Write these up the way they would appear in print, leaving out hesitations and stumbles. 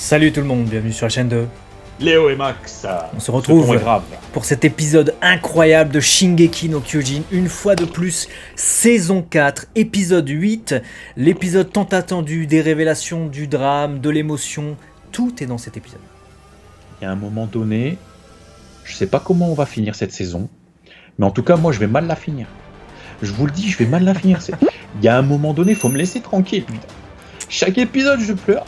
Salut tout le monde, bienvenue sur la chaîne de... Léo et Max, On se retrouve ce ton est grave. pour cet épisode incroyable de Shingeki no Kyojin, une fois de plus, saison 4, épisode 8, l'épisode tant attendu, des révélations, du drame, de l'émotion, tout est dans cet épisode. Il y a un moment donné, je sais pas comment on va finir cette saison, mais en tout cas moi je vais mal la finir. Je vous le dis, je vais mal la finir. Il y a un moment donné, faut me laisser tranquille. Putain. Chaque épisode je pleure,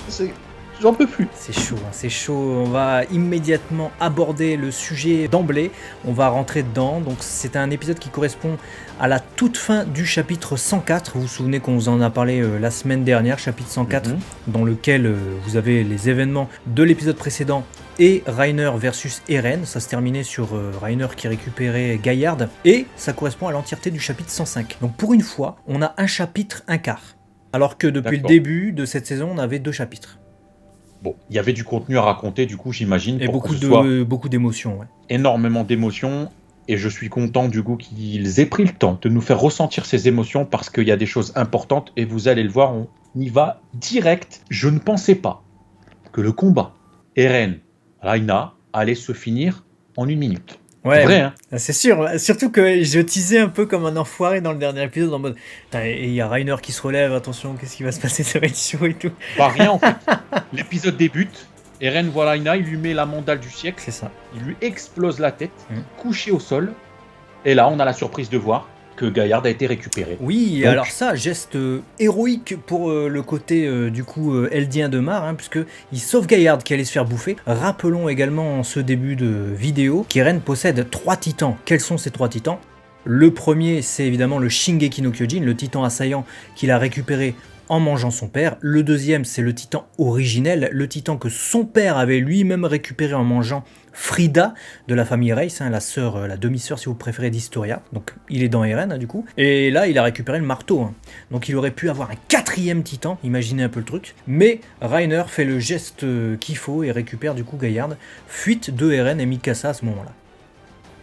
j'en peux plus. C'est chaud, hein, c'est chaud. On va immédiatement aborder le sujet d'emblée. On va rentrer dedans. Donc c'est un épisode qui correspond à la toute fin du chapitre 104. Vous vous souvenez qu'on vous en a parlé la semaine dernière, chapitre 104, dans lequel vous avez les événements de l'épisode précédent et Reiner versus Eren. Ça se terminait sur Reiner qui récupérait Gaillard. Et ça correspond à l'entièreté du chapitre 105. Donc pour une fois, on a un chapitre, un quart. Alors que depuis le début de cette saison, on avait 2 chapitres. Bon, il y avait du contenu à raconter, du coup, j'imagine. Et beaucoup d'émotions, ouais. Énormément d'émotions. Et je suis content, du coup, qu'ils aient pris le temps de nous faire ressentir ces émotions parce qu'il y a des choses importantes. Et vous allez le voir, on y va direct. Je ne pensais pas que le combat Eren-Reina allait se finir en 1 minute. Ouais, vrai, hein. C'est sûr. Surtout que je teasais un peu comme un enfoiré dans le dernier épisode en mode et il y a Reiner qui se relève, attention, qu'est-ce qui va se passer, ça va être chaud et tout. Bah rien en fait. L'épisode débute, Eren voit Reina, il lui met la mandale du siècle. C'est ça. Il lui explose la tête, couché au sol. Et là, on a la surprise de voir que Gaillard a été récupéré. Oui, donc, alors ça, geste héroïque pour le côté Eldien de Mar, hein, puisque il sauve Gaillard qui allait se faire bouffer. Rappelons également en ce début de vidéo qu'Eren possède 3 titans. Quels sont ces 3 titans ? Le premier, c'est évidemment le Shingeki no Kyojin, le titan assaillant qu'il a récupéré en mangeant son père. Le deuxième, c'est le titan originel, le titan que son père avait lui-même récupéré en mangeant Frida de la famille Reiss, hein, la sœur, la demi-sœur si vous préférez d'Historia. Donc il est dans Eren, hein, du coup. Et là, il a récupéré le marteau. Hein. Donc il aurait pu avoir un 4e titan, imaginez un peu le truc. Mais Reiner fait le geste qu'il faut et récupère du coup Gaillard. Fuite de Eren et Mikasa à ce moment-là.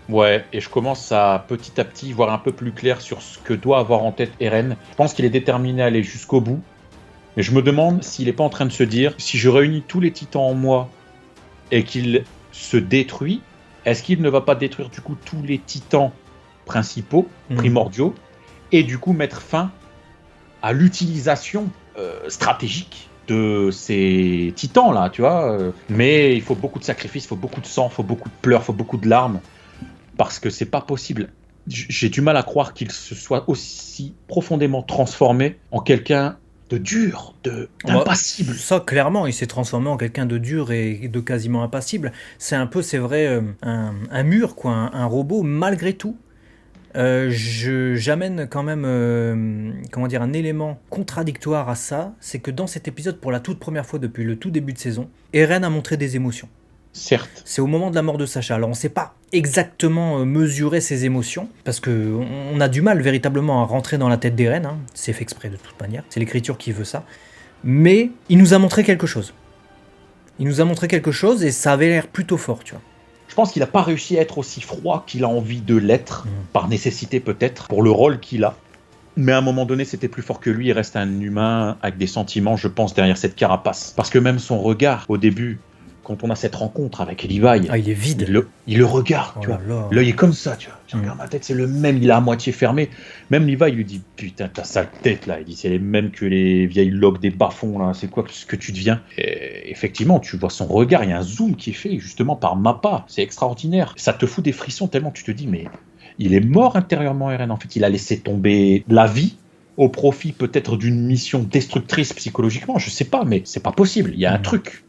Ouais, et je commence à petit voir un peu plus clair sur ce que doit avoir en tête Eren. Je pense qu'il est déterminé à aller jusqu'au bout. Mais je me demande s'il n'est pas en train de se dire, si je réunis tous les titans en moi et qu'il se détruit, est-ce qu'il ne va pas détruire du coup tous les titans principaux, primordiaux, et du coup mettre fin à l'utilisation stratégique de ces titans là, tu vois. Mais il faut beaucoup de sacrifices, il faut beaucoup de sang, il faut beaucoup de pleurs, il faut beaucoup de larmes. Parce que c'est pas possible. J'ai du mal à croire qu'il se soit aussi profondément transformé en quelqu'un de dur, d'impassible. Ça, clairement, il s'est transformé en quelqu'un de dur et de quasiment impassible. C'est un peu, c'est vrai, un mur, quoi, un robot, malgré tout. J'amène quand même un élément contradictoire à ça, c'est que dans cet épisode, pour la toute première fois depuis le tout début de saison, Eren a montré des émotions. Certes. C'est au moment de la mort de Sacha. Alors on ne sait pas exactement mesurer ses émotions, parce qu'on a du mal véritablement à rentrer dans la tête d'Eren, hein. C'est fait exprès de toute manière, c'est l'écriture qui veut ça. Mais il nous a montré quelque chose. Il nous a montré quelque chose et ça avait l'air plutôt fort, tu vois. Je pense qu'il n'a pas réussi à être aussi froid qu'il a envie de l'être, par nécessité peut-être, pour le rôle qu'il a. Mais à un moment donné, c'était plus fort que lui, il reste un humain avec des sentiments, je pense, derrière cette carapace. Parce que même son regard, au début, quand on a cette rencontre avec Levi, il est vide. Il le regarde, tu vois. L'œil est comme ça, tu vois. Tu regardes ma tête, c'est le même, il est à moitié fermé. Même Levi, il lui dit, putain, ta sale tête, là. Il dit, c'est les mêmes que les vieilles loques des bas-fonds, là. C'est quoi ce que tu deviens? Et effectivement, tu vois son regard, il y a un zoom qui est fait, justement, par Mappa. C'est extraordinaire. Ça te fout des frissons tellement tu te dis, mais il est mort intérieurement, Eren. En fait, il a laissé tomber la vie au profit peut-être d'une mission destructrice psychologiquement. Je sais pas, mais c'est pas possible. Il y a un truc.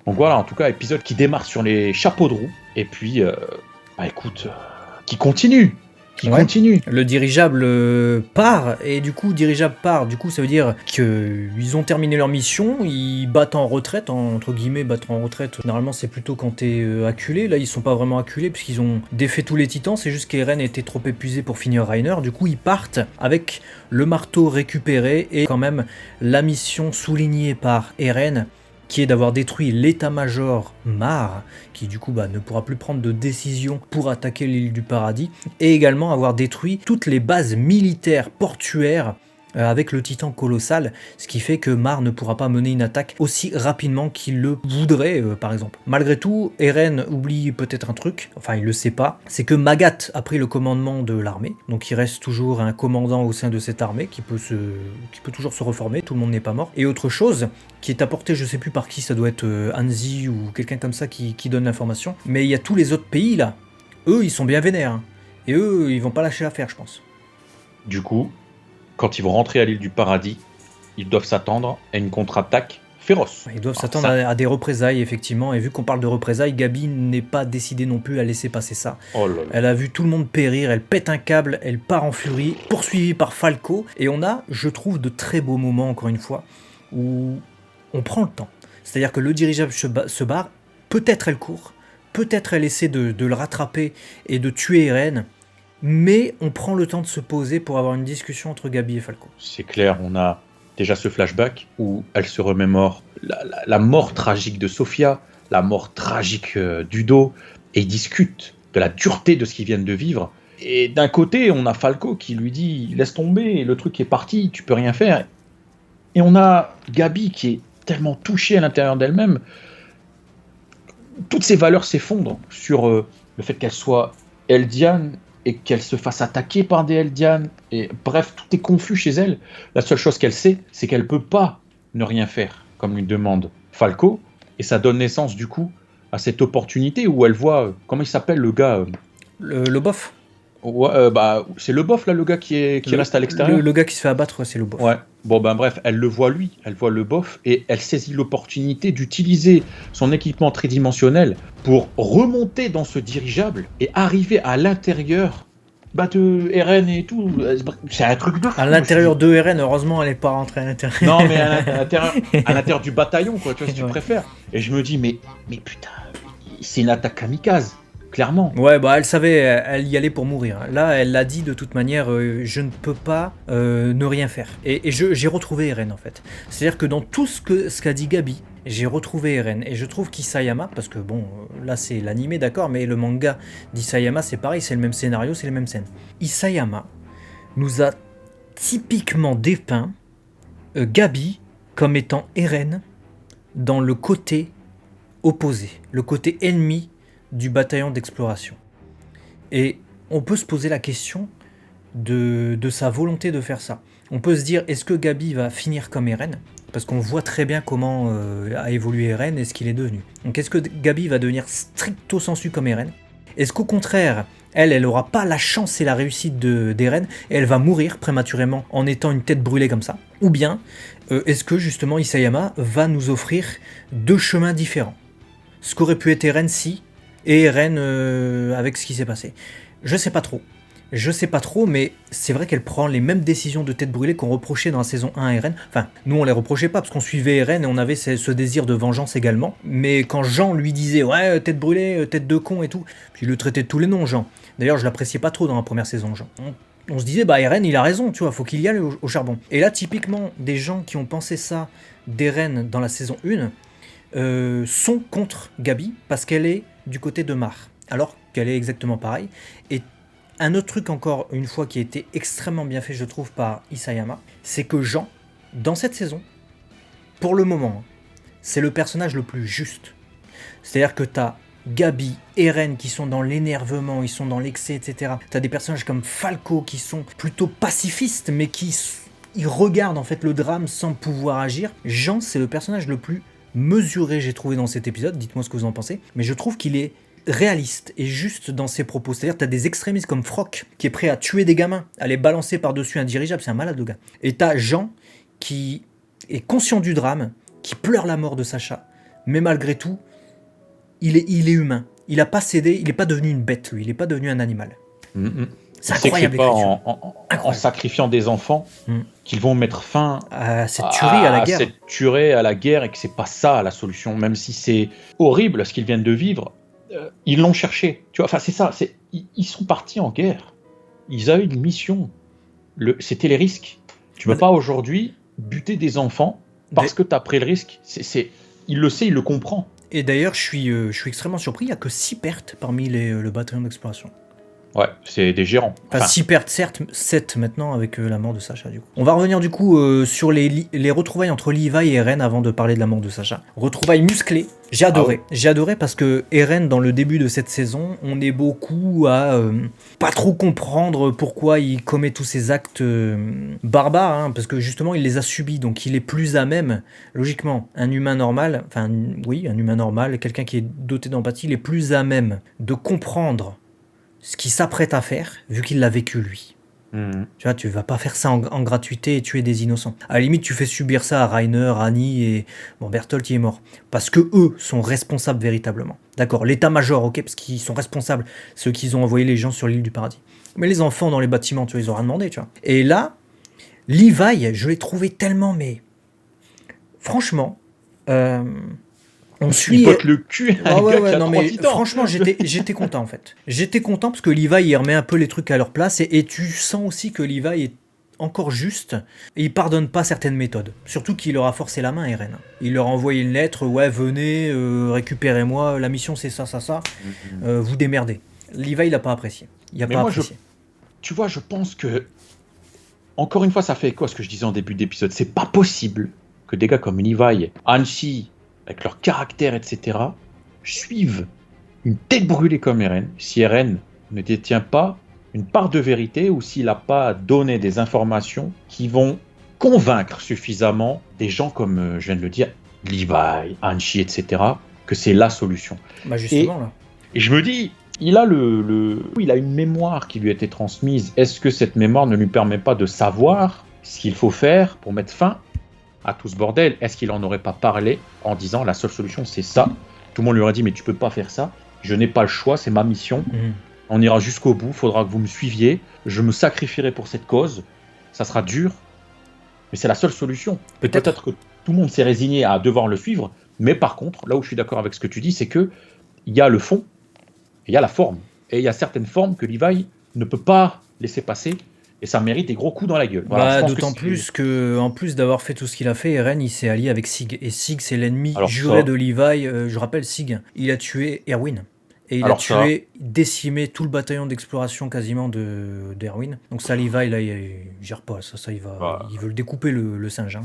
Donc voilà, en tout cas, épisode qui démarre sur les chapeaux de roue, et puis, qui continue. Le dirigeable part, et du coup, ça veut dire qu'ils ont terminé leur mission, ils battent en retraite, entre guillemets, battre en retraite. Généralement, c'est plutôt quand t'es acculé. Là, ils sont pas vraiment acculés, puisqu'ils ont défait tous les titans, c'est juste qu'Eren était trop épuisé pour finir Reiner. Du coup, ils partent avec le marteau récupéré, et quand même, la mission soulignée par Eren, qui est d'avoir détruit l'état-major Mar, qui du coup ne pourra plus prendre de décision pour attaquer l'île du paradis, et également avoir détruit toutes les bases militaires portuaires avec le titan colossal, ce qui fait que Mar ne pourra pas mener une attaque aussi rapidement qu'il le voudrait, par exemple. Malgré tout, Eren oublie peut-être un truc, enfin il le sait pas, c'est que Magat a pris le commandement de l'armée, donc il reste toujours un commandant au sein de cette armée qui peut toujours se reformer, tout le monde n'est pas mort. Et autre chose, qui est apporté, je sais plus par qui, ça doit être Hanzi ou quelqu'un comme ça qui donne l'information, mais il y a tous les autres pays là, eux ils sont bien vénères, hein. Et eux ils vont pas lâcher l'affaire, je pense. Du coup, quand ils vont rentrer à l'île du Paradis, ils doivent s'attendre à une contre-attaque féroce. Ils doivent s'attendre à des représailles, effectivement, et vu qu'on parle de représailles, Gabi n'est pas décidée non plus à laisser passer ça. Oh là là. Elle a vu tout le monde périr, elle pète un câble, elle part en furie, poursuivie par Falco, et on a, je trouve, de très beaux moments, encore une fois, où on prend le temps. C'est-à-dire que le dirigeable se barre, peut-être elle court, peut-être elle essaie de le rattraper et de tuer Eren, mais on prend le temps de se poser pour avoir une discussion entre Gabi et Falco. C'est clair, on a déjà ce flashback où elle se remémore la mort tragique de Sophia, la mort tragique d'Udo, et ils discutent de la dureté de ce qu'ils viennent de vivre. Et d'un côté, on a Falco qui lui dit « Laisse tomber, le truc est parti, tu peux rien faire ». Et on a Gabi qui est tellement touchée à l'intérieur d'elle-même. Toutes ses valeurs s'effondrent sur le fait qu'elle soit Eldiane et qu'elle se fasse attaquer par des Eldianes. Et bref, tout est confus chez elle. La seule chose qu'elle sait, c'est qu'elle peut pas ne rien faire, comme lui demande Falco. Et ça donne naissance, du coup, à cette opportunité où elle voit... comment il s'appelle, le gars Le bof. Ouais, c'est le bof, là, le gars qui reste à l'extérieur. Le gars qui se fait abattre, c'est le bof. Ouais. Bon, bref, elle le voit lui, elle voit le bof, et elle saisit l'opportunité d'utiliser son équipement tridimensionnel pour remonter dans ce dirigeable et arriver à l'intérieur de Eren et tout. C'est un truc de fou. À l'intérieur de Eren, heureusement, elle n'est pas rentrée à l'intérieur. Non, mais à l'intérieur du bataillon, quoi, tu vois, si tu préfères. Et je me dis, mais putain, c'est une attaque kamikaze. Clairement. Ouais, elle savait, elle y allait pour mourir. Là, elle l'a dit de toute manière, je ne peux pas ne rien faire. Et j'ai retrouvé Eren, en fait. C'est-à-dire que dans tout ce qu'a dit Gabi, j'ai retrouvé Eren. Et je trouve qu'Isayama, parce que bon, là c'est l'animé, d'accord, mais le manga d'Isayama, c'est pareil, c'est le même scénario, c'est les mêmes scènes. Isayama nous a typiquement dépeint Gabi comme étant Eren dans le côté opposé, le côté ennemi du bataillon d'exploration. Et on peut se poser la question de sa volonté de faire ça. On peut se dire, est-ce que Gabi va finir comme Eren ? Parce qu'on voit très bien comment a évolué Eren et ce qu'il est devenu. Donc est-ce que Gabi va devenir stricto sensu comme Eren ? Est-ce qu'au contraire, elle n'aura pas la chance et la réussite d'Eren et elle va mourir prématurément en étant une tête brûlée comme ça ? Ou bien, est-ce que justement Isayama va nous offrir deux chemins différents ? Ce qu'aurait pu être Eren si, et Eren avec ce qui s'est passé. Je sais pas trop, mais c'est vrai qu'elle prend les mêmes décisions de tête brûlée qu'on reprochait dans la saison 1 à Eren. Enfin, nous on les reprochait pas parce qu'on suivait Eren et on avait ce désir de vengeance également. Mais quand Jean lui disait ouais, tête brûlée, tête de con et tout, puis il le traitait de tous les noms, Jean. D'ailleurs, je l'appréciais pas trop dans la première saison, Jean. On se disait, Eren, il a raison, tu vois, faut qu'il y aille au charbon. Et là, typiquement, des gens qui ont pensé ça d'Eren dans la saison 1 sont contre Gabi parce qu'elle est du côté de Mar, alors qu'elle est exactement pareille. Et un autre truc encore une fois qui a été extrêmement bien fait, je trouve, par Isayama, c'est que Jean, dans cette saison, pour le moment, c'est le personnage le plus juste. C'est-à-dire que t'as Gabi, Eren qui sont dans l'énervement, ils sont dans l'excès, etc. T'as des personnages comme Falco qui sont plutôt pacifistes, mais ils regardent en fait le drame sans pouvoir agir. Jean, c'est le personnage le plus mesuré, j'ai trouvé dans cet épisode, dites-moi ce que vous en pensez, mais je trouve qu'il est réaliste et juste dans ses propos. C'est-à-dire t'as des extrémistes comme Frock qui est prêt à tuer des gamins, à les balancer par-dessus un dirigeable, c'est un malade le gars. Et t'as Jean qui est conscient du drame, qui pleure la mort de Sacha, mais malgré tout, il est humain. Il a pas cédé, il n'est pas devenu une bête, lui, il n'est pas devenu un animal. C'est incroyable. C'est pas en sacrifiant des enfants qu'ils vont mettre fin à cette tuerie à la guerre. Cette tuerie à la guerre, et que c'est pas ça la solution, même si c'est horrible ce qu'ils viennent de vivre. Ils l'ont cherché, tu vois. Enfin, c'est ça. Ils sont partis en guerre. Ils avaient une mission. C'était les risques. Tu peux pas aujourd'hui buter des enfants parce que tu as pris le risque. Il le sait, il le comprend. Et d'ailleurs, je suis extrêmement surpris. Il n'y a que 6 pertes parmi le bataillon d'exploration. Ouais, c'est des gérants. Enfin, 6 pertes, certes, 7 maintenant avec la mort de Sacha, du coup. On va revenir, du coup, sur les retrouvailles entre Levi et Eren avant de parler de la mort de Sacha. Retrouvailles musclées. J'ai adoré. Ah ouais. J'ai adoré parce que Eren, dans le début de cette saison, on est beaucoup à pas trop comprendre pourquoi il commet tous ces actes barbares, hein, parce que justement, il les a subis. Donc, il est plus à même, logiquement, un humain normal, enfin, oui, un humain normal, quelqu'un qui est doté d'empathie, il est plus à même de comprendre ce qu'il s'apprête à faire, vu qu'il l'a vécu lui. Tu vois, tu vas pas faire ça en gratuité et tuer des innocents. À la limite, tu fais subir ça à Reiner, Annie et... Bon, Bertholdt, il est mort. Parce que eux sont responsables véritablement. D'accord, l'état-major, ok, parce qu'ils sont responsables, ceux qui ont envoyé les gens sur l'île du paradis. Mais les enfants dans les bâtiments, tu vois, ils ont rien demandé, tu vois. Et là, Levi, je l'ai trouvé tellement, mais... Franchement... On suit. Il botte le cul à un gars qui a non, 3 mais titans. franchement, j'étais content en fait. J'étais content parce que Levi il remet un peu les trucs à leur place et tu sens aussi que Levi est encore juste et il pardonne pas certaines méthodes. Surtout qu'il leur a forcé la main, Eren. Il leur a envoyé une lettre, ouais, venez, récupérez-moi, la mission c'est ça, vous démerdez. Levi il a pas apprécié. Il a Mais pas moi, apprécié. tu vois, je pense que, encore une fois, ça fait écho à ce que je disais en début d'épisode. C'est pas possible que des gars comme Levi, Hanshi, avec leur caractère, etc., suivent une tête brûlée comme Eren, si Eren ne détient pas une part de vérité ou s'il n'a pas donné des informations qui vont convaincre suffisamment des gens comme, je viens de le dire, Levi, Hanshi, etc., que c'est la solution. Bah justement, là. Et je me dis, il a il a une mémoire qui lui a été transmise. Est-ce que cette mémoire ne lui permet pas de savoir ce qu'il faut faire pour mettre fin à tout ce bordel? Est-ce qu'il en aurait pas parlé en disant la seule solution c'est ça? Tout le monde lui aurait dit mais tu peux pas faire ça, je n'ai pas le choix, c'est ma mission, on ira jusqu'au bout, faudra que vous me suiviez, je me sacrifierai pour cette cause, ça sera dur, mais c'est la seule solution. Peut-être que tout le monde s'est résigné à devoir le suivre, mais par contre, là où je suis d'accord avec ce que tu dis, c'est que il y a le fond, et il y a la forme, et il y a certaines formes que Levi ne peut pas laisser passer. Et ça mérite des gros coups dans la gueule. Voilà, bah, d'autant plus que, en plus d'avoir fait tout ce qu'il a fait, Eren il s'est allié avec Sig. Et Sig, c'est l'ennemi juré de Levi. Je rappelle, Sig, il a tué Erwin. Et il a tué, décimé tout le bataillon d'exploration quasiment d'Erwin. Donc ça, Levi, là, il gère pas. Ça il va, il veut le découper le singe. Hein.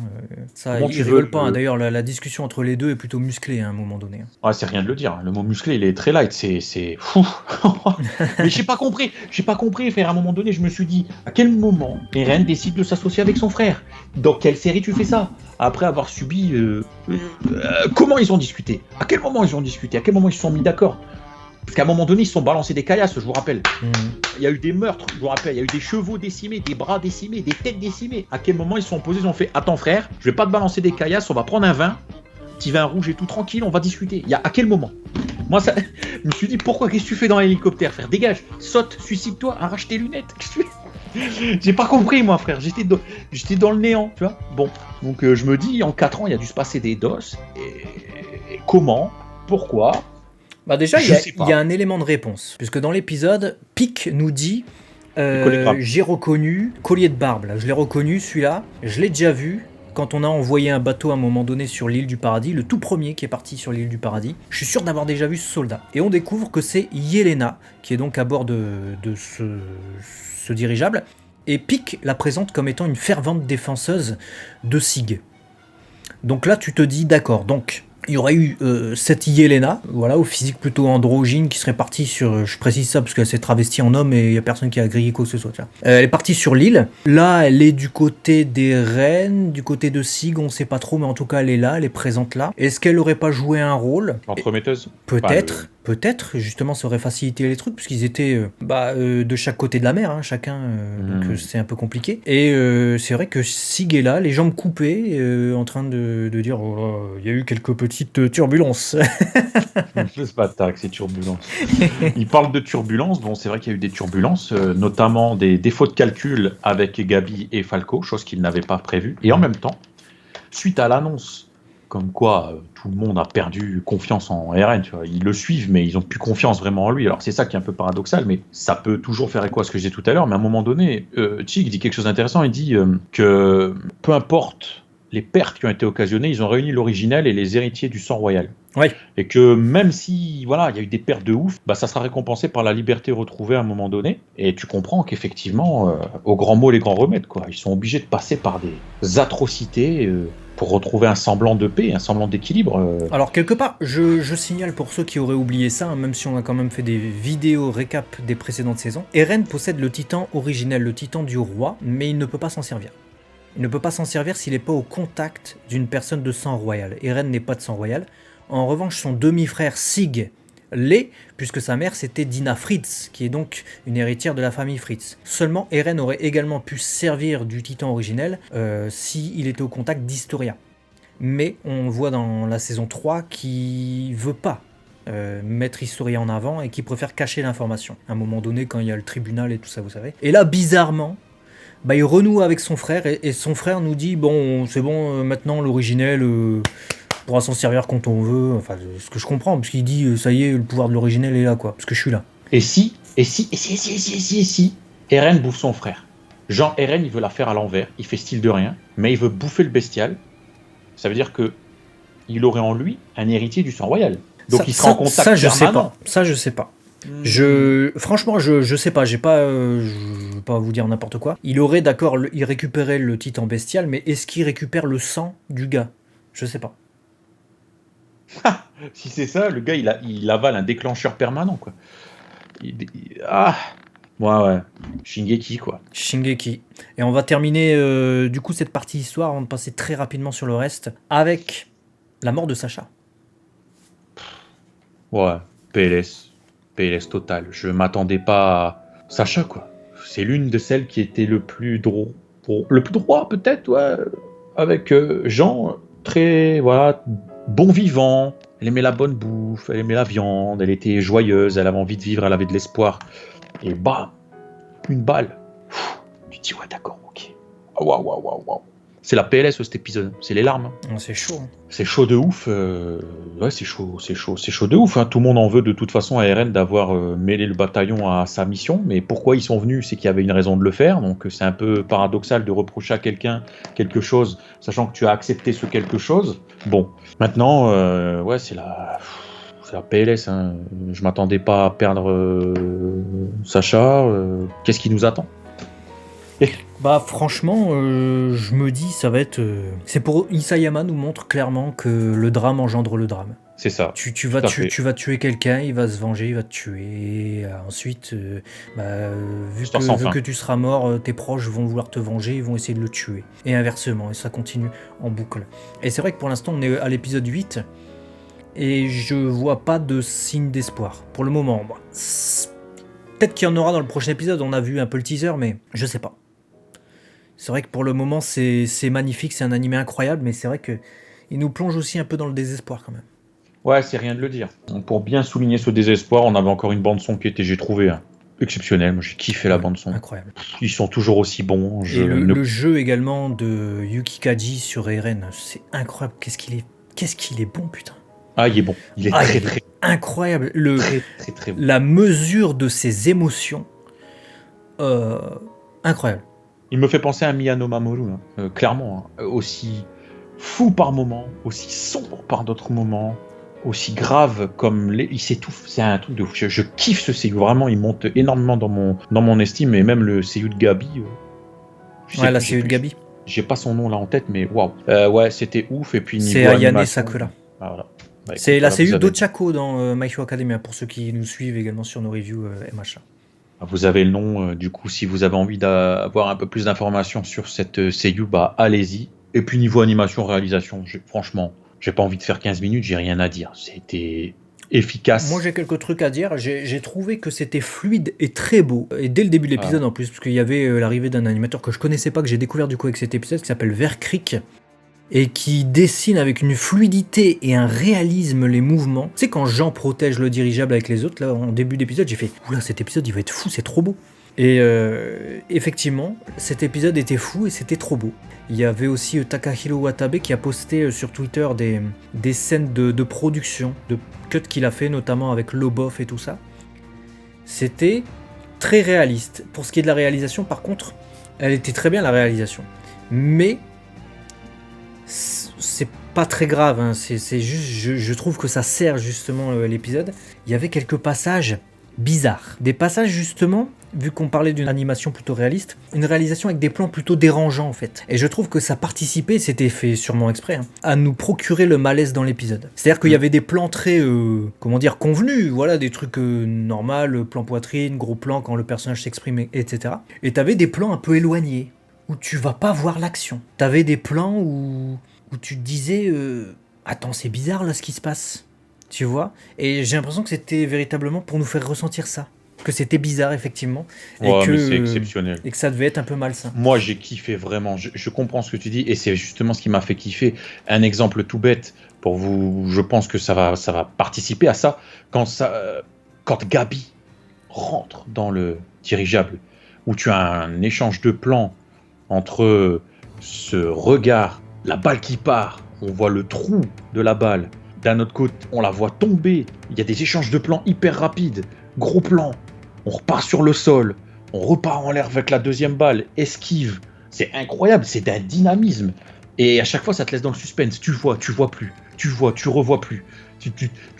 Ça, il rigole pas. Hein. D'ailleurs, la discussion entre les deux est plutôt musclée à un moment donné. Hein. Ouais, c'est rien de le dire. Le mot musclé, il est très light. C'est fou. Mais j'ai pas compris. Frère, à un moment donné, je me suis dit, à quel moment Eren décide de s'associer avec son frère? Dans quelle série tu fais ça? Après avoir subi... comment ils ont discuté? À quel moment ils ont discuté? À quel moment ils se sont mis d'accord? Parce qu'à un moment donné, ils se sont balancés des caillasses, je vous rappelle. Il y a eu des meurtres, je vous rappelle. Il y a eu des chevaux décimés, des bras décimés, des têtes décimées. À quel moment ils se sont posés, ils ont fait « Attends frère, je vais pas te balancer des caillasses, on va prendre un vin, petit vin rouge et tout tranquille, on va discuter. » Il y a à quel moment? Moi, ça, je me suis dit « Pourquoi? Qu'est-ce que tu fais dans l'hélicoptère, frère? Dégage, saute, suicide-toi, arrache tes lunettes. » J'ai pas compris, moi, frère. J'étais dans le néant, tu vois. Bon, donc je me dis, en 4 ans, il y a dû se passer des doses. Et comment? Pourquoi? Bah déjà, il y a un élément de réponse. Puisque dans l'épisode, Pic nous dit j'ai reconnu collier de barbe. Là. Je l'ai reconnu, celui-là. Je l'ai déjà vu quand on a envoyé un bateau à un moment donné sur l'île du paradis. Le tout premier qui est parti sur l'île du paradis. Je suis sûr d'avoir déjà vu ce soldat. Et on découvre que c'est Yelena, qui est donc à bord de ce dirigeable. Et Pic la présente comme étant une fervente défenseuse de Sig. Donc là, tu te dis, d'accord, donc... Il y aurait eu cette Yelena, voilà, au physique plutôt androgyne, qui serait partie sur... Je précise ça parce qu'elle s'est travestie en homme et il n'y a personne qui a grillé quoi que ce soit. Elle est partie sur l'île. Là, elle est du côté des reines, du côté de Sig, on ne sait pas trop, mais en tout cas, elle est là, elle est présente là. Est-ce qu'elle n'aurait pas joué un rôle? Entremetteuse? Peut-être. Peut-être, justement, ça aurait facilité les trucs, puisqu'ils étaient de chaque côté de la mer, hein, chacun, donc c'est un peu compliqué. Et c'est vrai que Sig est là, les jambes coupées, en train de dire, oh là, il y a eu quelques petites turbulences. C'est pas tac, c'est turbulences. Il parle de turbulences, bon, c'est vrai qu'il y a eu des turbulences, notamment des défauts de calcul avec Gabi et Falco, chose qu'ils n'avaient pas prévu. Et en même temps, suite à l'annonce comme quoi tout le monde a perdu confiance en Eren, tu vois. Ils le suivent, mais ils n'ont plus confiance vraiment en lui. Alors c'est ça qui est un peu paradoxal, mais ça peut toujours faire écho à ce que j'ai dit tout à l'heure. Mais à un moment donné, Chick dit quelque chose d'intéressant. Il dit que peu importe les pertes qui ont été occasionnées, ils ont réuni l'originel et les héritiers du sang royal. Ouais. Et que même si voilà, il y a eu des pertes de ouf, bah, ça sera récompensé par la liberté retrouvée à un moment donné. Et tu comprends qu'effectivement, au grand mot, les grands remèdes, quoi. Ils sont obligés de passer par des atrocités pour retrouver un semblant de paix, un semblant d'équilibre. Alors quelque part, je signale pour ceux qui auraient oublié ça, hein, même si on a quand même fait des vidéos récap des précédentes saisons, Eren possède le titan originel, le titan du roi, mais il ne peut pas s'en servir. Il ne peut pas s'en servir s'il n'est pas au contact d'une personne de sang royal. Eren n'est pas de sang royal. En revanche, son demi-frère Sig l'est, puisque sa mère c'était Dina Fritz, qui est donc une héritière de la famille Fritz. Seulement, Eren aurait également pu servir du titan originel s'il était au contact d'Historia. Mais on voit dans la saison 3 qu'il veut pas mettre Historia en avant et qu'il préfère cacher l'information. À un moment donné, quand il y a le tribunal et tout ça, vous savez. Et là, bizarrement, bah, il renoue avec son frère et son frère nous dit bon, c'est bon, maintenant l'originel on pourra s'en servir quand on veut. Enfin, ce que je comprends, parce qu'il dit ça y est, le pouvoir de l'originel est là, quoi, parce que je suis là. Et si, Eren bouffe son frère. Genre, Eren, il veut la faire à l'envers, il fait style de rien, mais il veut bouffer le bestial. Ça veut dire que il aurait en lui un héritier du sang royal. Donc il sera en contact permanent. Ça, je sais pas. Franchement, je sais pas. Je vais pas vous dire n'importe quoi. Il aurait, d'accord, il récupérait le titan bestial, mais est-ce qu'il récupère le sang du gars? Je sais pas. Si c'est ça, le gars, il avale un déclencheur permanent, quoi. Ouais. Shingeki, quoi. Shingeki. Et on va terminer du coup cette partie histoire, avant de passer très rapidement sur le reste, avec la mort de Sacha. Ouais, PLS total. Je m'attendais pas à Sacha, quoi. C'est l'une de celles qui était le plus droit, peut-être, ouais. Avec Jean, très, voilà, bon vivant. Elle aimait la bonne bouffe, elle aimait la viande, elle était joyeuse, elle avait envie de vivre, elle avait de l'espoir. Et bam, une balle. Tu te dis, ouais, d'accord, ok. Waouh. C'est la PLS cet épisode, c'est les larmes. C'est chaud. C'est chaud de ouf. Ouais, c'est chaud de ouf. Hein. Tout le monde en veut de toute façon à Eren d'avoir mêlé le bataillon à sa mission. Mais pourquoi ils sont venus? C'est qu'il y avait une raison de le faire. Donc c'est un peu paradoxal de reprocher à quelqu'un quelque chose, sachant que tu as accepté ce quelque chose. Bon, maintenant, ouais, c'est la PLS. Hein. Je m'attendais pas à perdre Sacha. Qu'est-ce qui nous attend? Bah franchement, je me dis ça va être... C'est pour Isayama nous montre clairement que le drame engendre le drame. C'est ça. Tu vas tuer quelqu'un, il va se venger, il va te tuer. Et ensuite, vu que tu seras mort, tes proches vont vouloir te venger, ils vont essayer de le tuer. Et inversement, et ça continue en boucle. Et c'est vrai que pour l'instant, on est à l'épisode 8, et je vois pas de signe d'espoir. Pour le moment, peut-être qu'il y en aura dans le prochain épisode, on a vu un peu le teaser, mais je sais pas. C'est vrai que pour le moment, c'est magnifique, c'est un animé incroyable, mais c'est vrai qu'il nous plonge aussi un peu dans le désespoir quand même. Ouais, c'est rien de le dire. Donc, pour bien souligner ce désespoir, on avait encore une bande-son qui était, j'ai trouvé, exceptionnelle. Moi, j'ai kiffé la bande-son. Incroyable. Ils sont toujours aussi bons. Et le jeu également de Yuki Kaji sur Eren, c'est incroyable. Qu'est-ce qu'il est bon, putain. Ah, il est bon. Il est très incroyable. Très bon. La mesure de ses émotions, incroyable. Il me fait penser à Miyano Mamoru, hein. Clairement. Hein. Aussi fou par moments, aussi sombre par d'autres moments, aussi grave comme il s'étouffe. C'est un truc de fou. Je kiffe ce seiyuu. Vraiment, il monte énormément dans mon estime. Et même le seiyuu de Gabi. La seiyuu de Gabi. J'ai pas son nom là en tête, mais waouh. Ouais, c'était ouf. Et puis c'est Ayane Sakura. Ah, voilà. Bah, écoute, c'est la seiyuu d'Ochako dans My Hero Academia, pour ceux qui nous suivent également sur nos reviews MHA. Vous avez le nom, du coup, si vous avez envie d'avoir un peu plus d'informations sur cette seiyuu, bah allez-y. Et puis niveau animation, réalisation, franchement, j'ai pas envie de faire 15 minutes, j'ai rien à dire. C'était efficace. Moi j'ai quelques trucs à dire, j'ai trouvé que c'était fluide et très beau. Et dès le début de l'épisode en plus, parce qu'il y avait l'arrivée d'un animateur que je connaissais pas, que j'ai découvert du coup avec cet épisode, qui s'appelle Verkrick, et qui dessine avec une fluidité et un réalisme les mouvements. Tu sais, quand Jean protège le dirigeable avec les autres, là, en début d'épisode, j'ai fait « Oula, cet épisode, il va être fou, c'est trop beau !» Et effectivement, cet épisode était fou et c'était trop beau. Il y avait aussi Takahiro Watabe qui a posté sur Twitter des scènes de production, de cuts qu'il a fait, notamment avec Lobov et tout ça. C'était très réaliste. Pour ce qui est de la réalisation, par contre, elle était très bien, la réalisation. Mais c'est pas très grave, hein, c'est juste, je trouve que ça sert justement l'épisode. Il y avait quelques passages bizarres. Des passages justement, vu qu'on parlait d'une animation plutôt réaliste, une réalisation avec des plans plutôt dérangeants en fait. Et je trouve que ça participait, c'était fait sûrement exprès, hein, à nous procurer le malaise dans l'épisode. C'est-à-dire qu'il y avait des plans très, convenus, voilà, des trucs normaux, plan poitrine, gros plan quand le personnage s'exprime, etc. Et t'avais des plans un peu éloignés, où tu vas pas voir l'action. T'avais des plans où tu te disais attends, c'est bizarre là ce qui se passe, tu vois. Et j'ai l'impression que c'était véritablement pour nous faire ressentir ça, que c'était bizarre effectivement, Ouais, mais c'est exceptionnel. et que ça devait être un peu malsain. Moi, j'ai kiffé vraiment. Je comprends ce que tu dis et c'est justement ce qui m'a fait kiffer. Un exemple tout bête pour vous, je pense que ça va participer à ça. Quand Gabi rentre dans le dirigeable, où tu as un échange de plans entre ce regard, la balle qui part, on voit le trou de la balle. D'un autre côté, on la voit tomber. Il y a des échanges de plans hyper rapides. Gros plan. On repart sur le sol. On repart en l'air avec la deuxième balle. Esquive. C'est incroyable. C'est d'un dynamisme. Et à chaque fois, ça te laisse dans le suspense. Tu vois plus. Tu vois, tu revois plus. Tu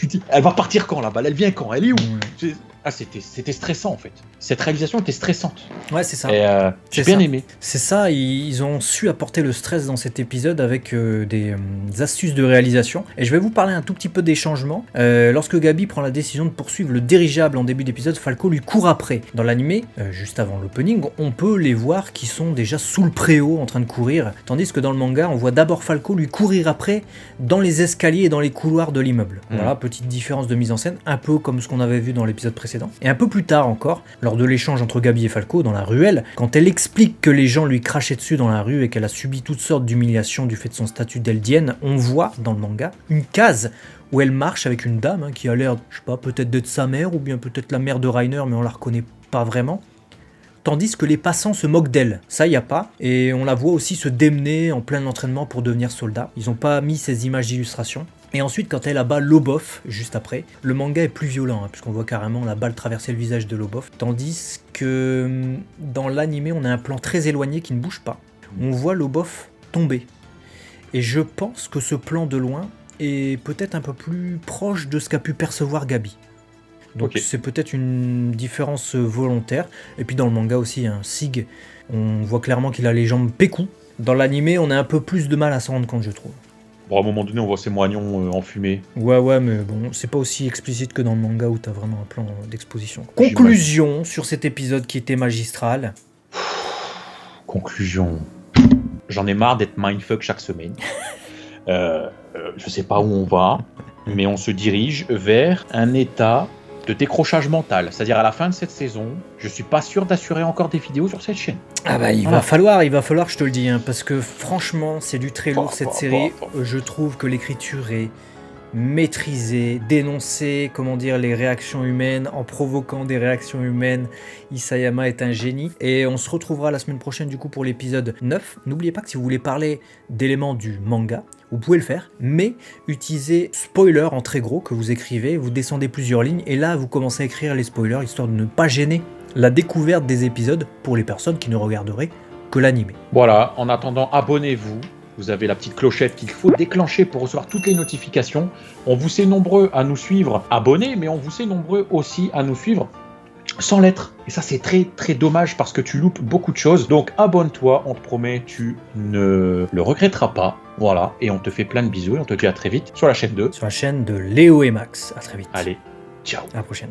dis, elle va partir quand la balle? Elle vient quand? Elle est où? C'était stressant en fait. Cette réalisation était stressante. Ouais, c'est ça. Et j'ai bien aimé. C'est ça, ils ont su apporter le stress dans cet épisode avec des astuces de réalisation. Et je vais vous parler un tout petit peu des changements. Lorsque Gabi prend la décision de poursuivre le dirigeable en début d'épisode, Falco lui court après. Dans l'animé, juste avant l'opening, on peut les voir qui sont déjà sous le préau en train de courir. Tandis que dans le manga, on voit d'abord Falco lui courir après dans les escaliers et dans les couloirs de l'immeuble. Voilà, petite différence de mise en scène, un peu comme ce qu'on avait vu dans l'épisode précédent. Et un peu plus tard encore, lors de l'échange entre Gabi et Falco dans la ruelle, quand elle explique que les gens lui crachaient dessus dans la rue et qu'elle a subi toutes sortes d'humiliations du fait de son statut d'Eldienne, on voit dans le manga une case où elle marche avec une dame qui a l'air, je sais pas, peut-être d'être sa mère ou bien peut-être la mère de Reiner, mais on la reconnaît pas vraiment. Tandis que les passants se moquent d'elle, ça y a pas, et on la voit aussi se démener en plein entraînement pour devenir soldat. Ils ont pas mis ces images d'illustration. Et ensuite, quand elle abat Lobov, juste après, le manga est plus violent, puisqu'on voit carrément la balle traverser le visage de Lobov. Tandis que dans l'animé, on a un plan très éloigné qui ne bouge pas. On voit Lobov tomber. Et je pense que ce plan de loin est peut-être un peu plus proche de ce qu'a pu percevoir Gabi. Donc c'est peut-être une différence volontaire. Et puis dans le manga aussi, Sig, on voit clairement qu'il a les jambes pécou. Dans l'animé, on a un peu plus de mal à s'en rendre compte, je trouve. Bon, à un moment donné, on voit ses moignons enfumés. Ouais, mais bon, c'est pas aussi explicite que dans le manga où t'as vraiment un plan d'exposition. Conclusion sur cet épisode qui était magistral. Conclusion. J'en ai marre d'être mindfuck chaque semaine. Je sais pas où on va, mais on se dirige vers un état de décrochage mental. C'est-à-dire à la fin de cette saison, je suis pas sûr d'assurer encore des vidéos sur cette chaîne. Ah bah il va falloir, je te le dis, parce que franchement, c'est du très lourd cette série. Je trouve que l'écriture est maîtrisée, dénoncer, les réactions humaines en provoquant des réactions humaines. Isayama est un génie. Et on se retrouvera la semaine prochaine du coup pour l'épisode 9. N'oubliez pas que si vous voulez parler d'éléments du manga, vous pouvez le faire, mais utilisez spoiler en très gros que vous écrivez, vous descendez plusieurs lignes et là vous commencez à écrire les spoilers histoire de ne pas gêner la découverte des épisodes pour les personnes qui ne regarderaient que l'animé. Voilà, en attendant, abonnez-vous. Vous avez la petite clochette qu'il faut déclencher pour recevoir toutes les notifications. On vous sait nombreux à nous suivre abonnés, mais on vous sait nombreux aussi à nous suivre sans lettres. Et ça, c'est très très dommage parce que tu loupes beaucoup de choses. Donc abonne-toi, on te promet, tu ne le regretteras pas. Voilà, et on te fait plein de bisous et on te dit à très vite sur la chaîne 2. Sur la chaîne de Léo et Max. À très vite. Allez, ciao. À la prochaine.